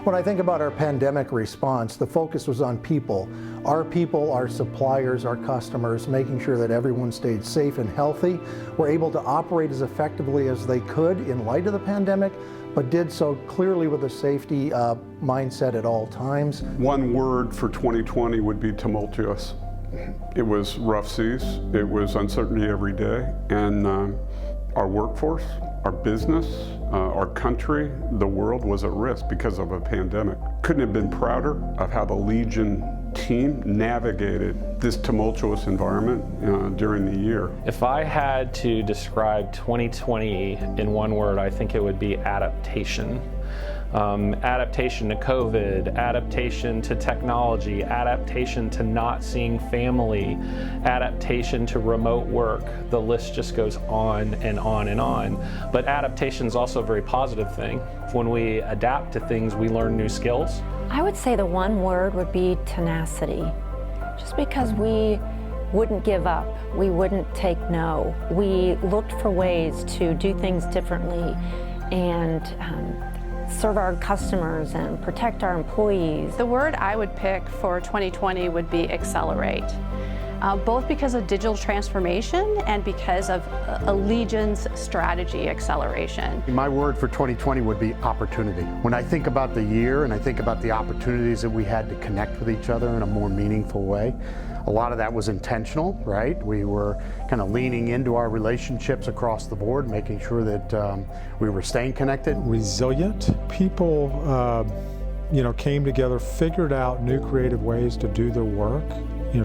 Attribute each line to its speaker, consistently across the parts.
Speaker 1: When I think about our pandemic response, the focus was on people, our suppliers, our customers, making sure that everyone stayed safe and healthy, were able to operate as effectively as they could in light of the pandemic, but did so clearly with a safety mindset at all times.
Speaker 2: One word for 2020 would be tumultuous. It was rough seas, it was uncertainty every day, and our workforce, our business, our country, the world was at risk because of a pandemic. Couldn't have been prouder of how the Allegion team navigated this tumultuous environment during the year.
Speaker 3: If I had to describe 2020 in one word, I think it would be adaptation. Adaptation to COVID, adaptation to technology, adaptation to not seeing family, adaptation to remote work. The list just goes on and on and on. But adaptation is also a very positive thing. When we adapt to things, we learn new skills.
Speaker 4: I would say the one word would be tenacity. Just because we wouldn't give up, we wouldn't take no. We looked for ways to do things differently and serve our customers and protect our employees.
Speaker 5: The word I would pick for 2020 would be accelerate, both because of digital transformation and because of Allegion's strategy acceleration.
Speaker 6: My word for 2020 would be opportunity. When I think about the year and I think about the opportunities that we had to connect with each other in a more meaningful way, a lot of that was intentional, right? We were kind of leaning into our relationships across the board, making sure that we were staying connected.
Speaker 7: Resilient people, came together, figured out new creative ways to do their work,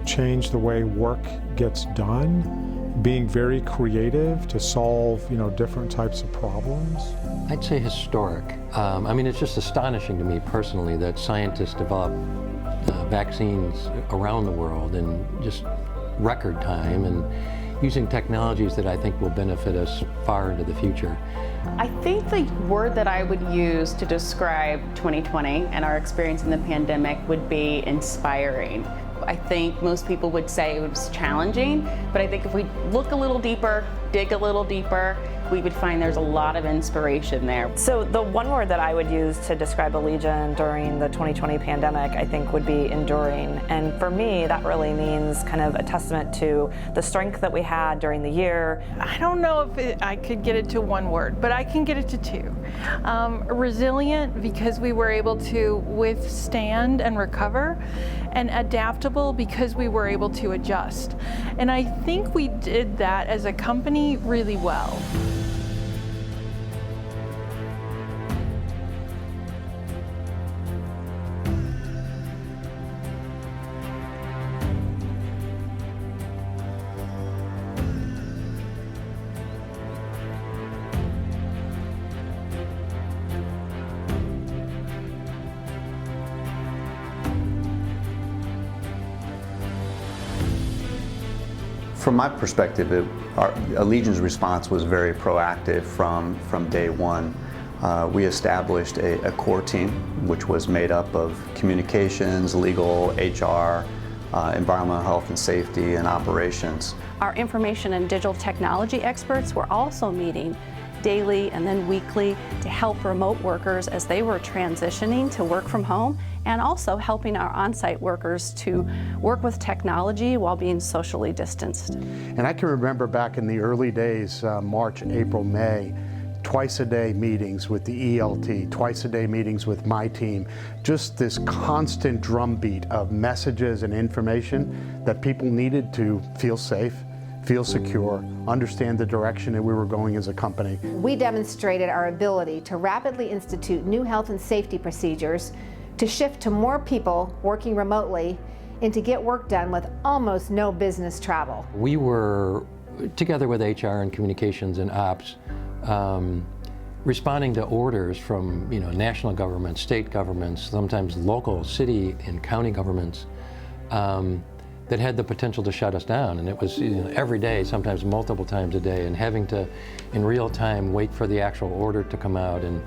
Speaker 7: change the way work gets done, being very creative to solve, different types of problems.
Speaker 8: I'd say historic. It's just astonishing to me personally that scientists develop vaccines around the world in just record time and using technologies that I think will benefit us far into the future.
Speaker 5: I think the word that I would use to describe 2020 and our experience in the pandemic would be inspiring. I think most people would say it was challenging, but I think if we look a little deeper, dig a little deeper, we would find there's a lot of inspiration there.
Speaker 9: So the one word that I would use to describe Allegion during the 2020 pandemic, I think, would be enduring. And for me, that really means kind of a testament to the strength that we had during the year.
Speaker 10: I don't know if I could get it to one word, but I can get it to two. Resilient, because we were able to withstand and recover, and adaptable because we were able to adjust. And I think we did that as a company really well.
Speaker 11: From my perspective, Allegion's response was very proactive from day one. We established a core team, which was made up of communications, legal, HR, environmental health and safety, and operations.
Speaker 5: Our information and digital technology experts were also meeting daily and then weekly to help remote workers as they were transitioning to work from home, and also helping our on-site workers to work with technology while being socially distanced.
Speaker 6: And I can remember back in the early days, March, April, May, twice-a-day meetings with the ELT, twice-a-day meetings with my team, just this constant drumbeat of messages and information that people needed to feel safe, feel secure, understand the direction that we were going as a company.
Speaker 12: We demonstrated our ability to rapidly institute new health and safety procedures, to shift to more people working remotely, and to get work done with almost no business travel.
Speaker 8: We were, together with HR and communications and ops, responding to orders from national governments, state governments, sometimes local city and county governments that had the potential to shut us down. And it was every day, sometimes multiple times a day, and having to, in real time, wait for the actual order to come out. And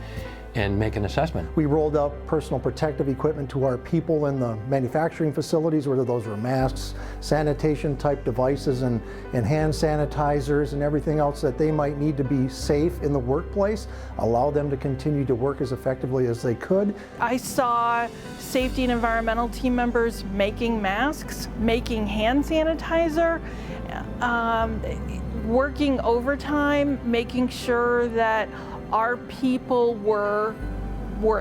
Speaker 8: and make an assessment.
Speaker 1: We rolled out personal protective equipment to our people in the manufacturing facilities, whether those were masks, sanitation type devices, and hand sanitizers and everything else that they might need to be safe in the workplace, allow them to continue to work as effectively as they could.
Speaker 10: I saw safety and environmental team members making masks, making hand sanitizer, working overtime, making sure that our people were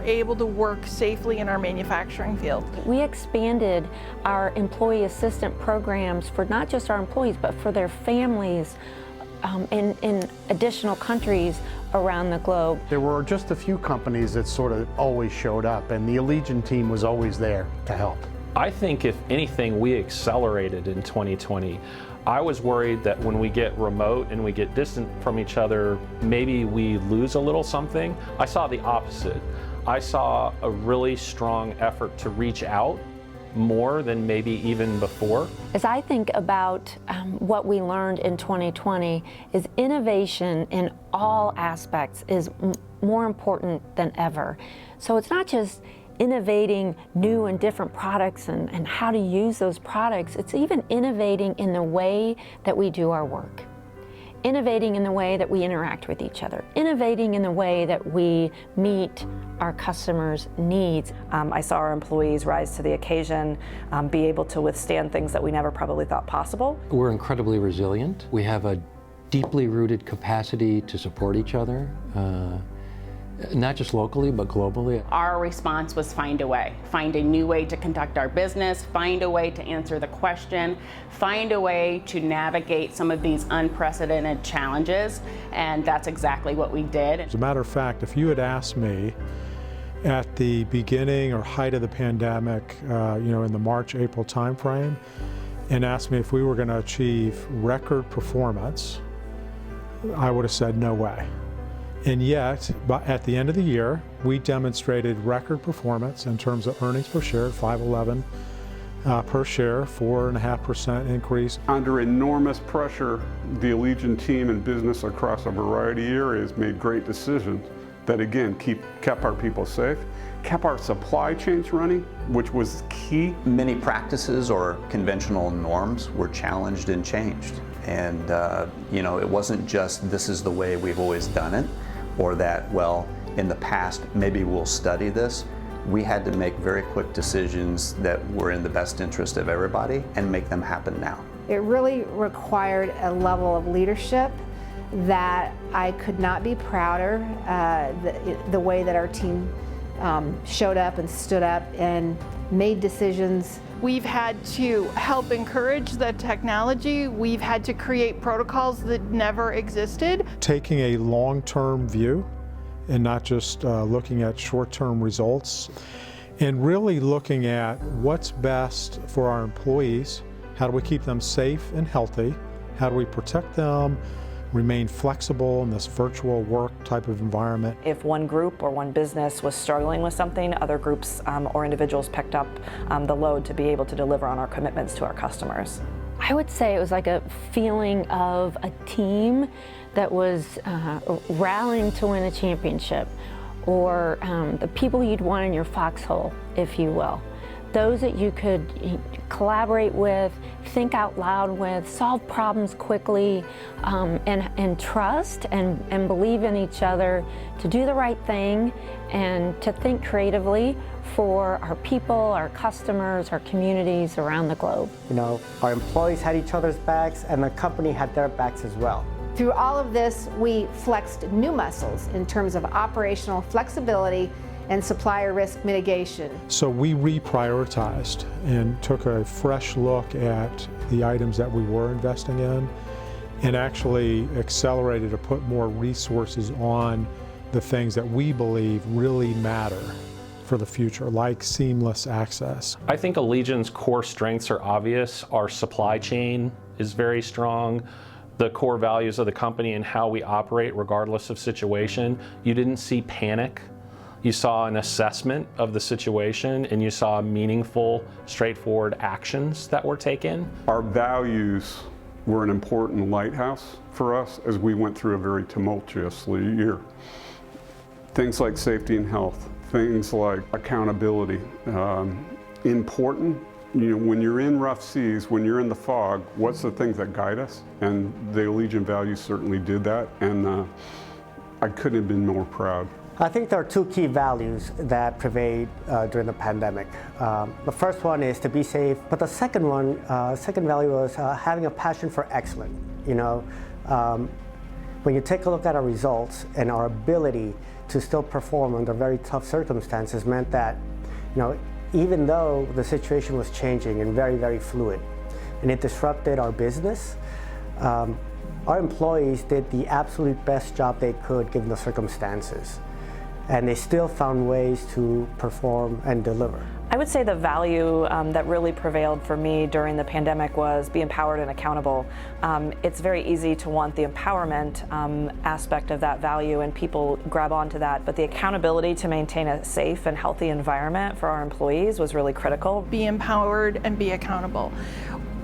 Speaker 10: able to work safely in our manufacturing field.
Speaker 4: We expanded our employee assistant programs for not just our employees, but for their families in additional countries around the globe.
Speaker 6: There were just a few companies that sort of always showed up, and the Allegion team was always there to help.
Speaker 3: I think if anything, we accelerated in 2020. I was worried that when we get remote and we get distant from each other, maybe we lose a little something. I saw the opposite. I saw a really strong effort to reach out more than maybe even before.
Speaker 4: As I think about what we learned in 2020 is innovation in all aspects is more important than ever. So it's not just innovating new and different products and how to use those products, it's even innovating in the way that we do our work. Innovating in the way that we interact with each other, innovating in the way that we meet our customers' needs.
Speaker 9: I saw our employees rise to the occasion, be able to withstand things that we never probably thought possible.
Speaker 8: We're incredibly resilient. We have a deeply rooted capacity to support each other, not just locally, but globally.
Speaker 5: Our response was find a way. Find a new way to conduct our business, find a way to answer the question, find a way to navigate some of these unprecedented challenges, and that's exactly what we did.
Speaker 7: As a matter of fact, if you had asked me at the beginning or height of the pandemic, in the March, April timeframe, and asked me if we were going to achieve record performance, I would have said no way. And yet, at the end of the year, we demonstrated record performance in terms of earnings per share, $5.11 per share, 4.5% increase.
Speaker 2: Under enormous pressure, the Allegion team and business across a variety of areas made great decisions that, again, kept our people safe, kept our supply chains running, which was key.
Speaker 11: Many practices or conventional norms were challenged and changed. And it wasn't just this is the way we've always done it, or that, well, in the past, maybe we'll study this. We had to make very quick decisions that were in the best interest of everybody and make them happen now.
Speaker 12: It really required a level of leadership that I could not be prouder. The way that our team showed up and stood up and made decisions.
Speaker 10: We've had to help encourage the technology. We've had to create protocols that never existed.
Speaker 7: Taking a long-term view and not just looking at short-term results, and really looking at what's best for our employees. How do we keep them safe and healthy? How do we protect them, remain flexible in this virtual work type of environment?
Speaker 9: If one group or one business was struggling with something, other groups or individuals picked up the load to be able to deliver on our commitments to our customers.
Speaker 4: I would say it was like a feeling of a team that was rallying to win a championship, or the people you'd want in your foxhole, if you will. Those that you could collaborate with, think out loud with, solve problems quickly, and trust and believe in each other to do the right thing and to think creatively for our people, our customers, our communities around the globe.
Speaker 13: Our employees had each other's backs and the company had their backs as well.
Speaker 12: Through all of this, we flexed new muscles in terms of operational flexibility and supplier risk mitigation.
Speaker 7: So we reprioritized and took a fresh look at the items that we were investing in and actually accelerated to put more resources on the things that we believe really matter for the future, like seamless access.
Speaker 3: I think Allegion's core strengths are obvious. Our supply chain is very strong. The core values of the company and how we operate regardless of situation. You didn't see panic. You saw an assessment of the situation and you saw meaningful, straightforward actions that were taken.
Speaker 2: Our values were an important lighthouse for us as we went through a very tumultuous year. Things like safety and health, things like accountability, important. You know, when you're in rough seas, when you're in the fog, what's the things that guide us? And the Allegion values certainly did that, and I couldn't have been more proud.
Speaker 13: I think there are two key values that pervade during the pandemic. The first one is to be safe, but the second value was having a passion for excellence. You know, when you take a look at our results and our ability to still perform under very tough circumstances meant that, you know, even though the situation was changing and very, very fluid, and it disrupted our business, our employees did the absolute best job they could given the circumstances. And they still found ways to perform and deliver.
Speaker 9: I would say the value that really prevailed for me during the pandemic was be empowered and accountable. It's very easy to want the empowerment aspect of that value, and people grab onto that, but the accountability to maintain a safe and healthy environment for our employees was really critical.
Speaker 10: Be empowered and be accountable.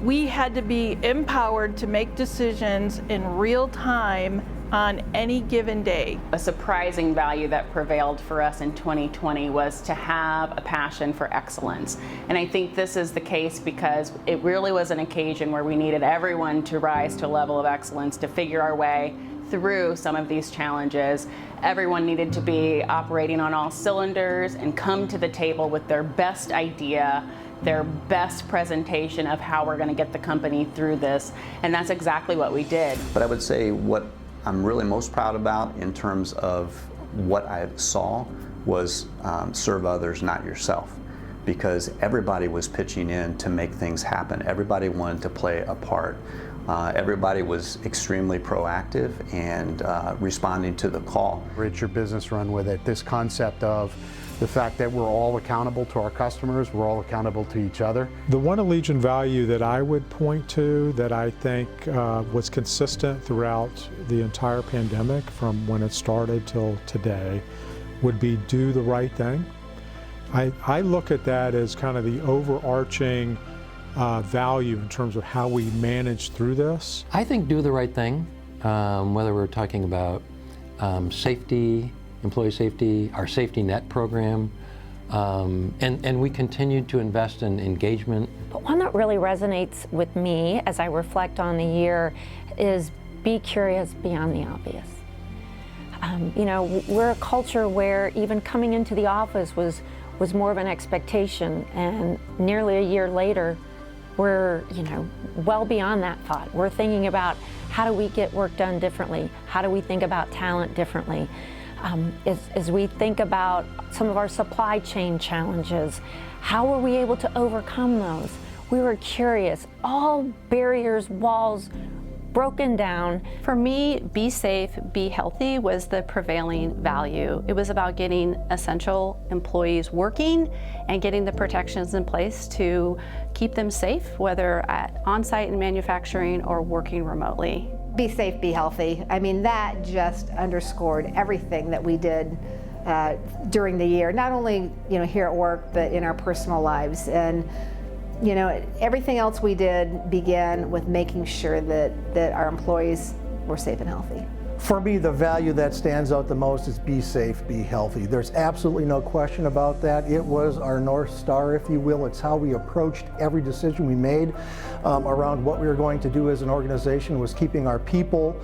Speaker 10: We had to be empowered to make decisions in real time on any given day.
Speaker 5: A surprising value that prevailed for us in 2020 was to have a passion for excellence. And I think this is the case because it really was an occasion where we needed everyone to rise to a level of excellence to figure our way through some of these challenges. Everyone needed to be operating on all cylinders and come to the table with their best idea, their best presentation of how we're going to get the company through this. And that's exactly what we did.
Speaker 11: But I would say what I'm really most proud about in terms of what I saw was serve others, not yourself. Because everybody was pitching in to make things happen. Everybody wanted to play a part. Everybody was extremely proactive and responding to the call.
Speaker 6: It's your business, run with it. This concept of the fact that we're all accountable to our customers, we're all accountable to each other.
Speaker 7: The one Allegion value that I would point to that I think was consistent throughout the entire pandemic from when it started till today would be do the right thing. I look at that as kind of the overarching value in terms of how we manage through this.
Speaker 8: I think do the right thing, whether we're talking about safety, employee safety, our safety net program, and we continued to invest in engagement.
Speaker 4: But one that really resonates with me as I reflect on the year is be curious beyond the obvious. You know, we're a culture where even coming into the office was more of an expectation, and nearly a year later, we're, you know, well beyond that thought. We're thinking about how do we get work done differently? How do we think about talent differently? As we think about some of our supply chain challenges, how were we able to overcome those? We were curious. All barriers, walls broken down.
Speaker 14: For me, be safe, be healthy was the prevailing value. It was about getting essential employees working and getting the protections in place to keep them safe, whether at on-site in manufacturing or working remotely.
Speaker 12: Be safe, be healthy. I mean, that just underscored everything that we did during the year, not only, you know, here at work, but in our personal lives. And you know, everything else we did began with making sure that our employees were safe and healthy.
Speaker 1: For me, the value that stands out the most is be safe, be healthy. There's absolutely no question about that. It was our North Star, if you will. It's how we approached every decision we made around what we were going to do as an organization, was keeping our people,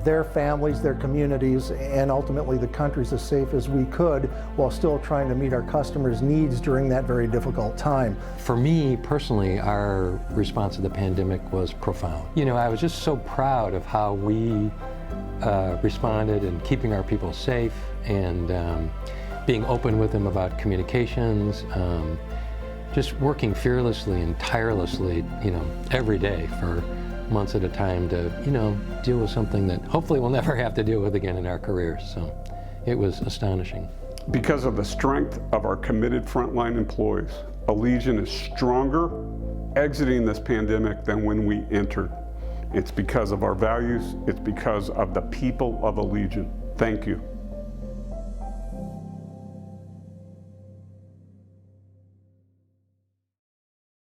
Speaker 1: their families, their communities, and ultimately the countries as safe as we could, while still trying to meet our customers' needs during that very difficult time.
Speaker 8: For me personally, our response to the pandemic was profound. You know, I was just so proud of how we responded in keeping our people safe and being open with them about communications, just working fearlessly and tirelessly, you know, every day for months at a time to, you know, deal with something that hopefully we'll never have to deal with again in our careers. So it was astonishing.
Speaker 2: Because of the strength of our committed frontline employees, Allegion is stronger exiting this pandemic than when we entered. It's because of our values, it's because of the people of Allegion. Thank you.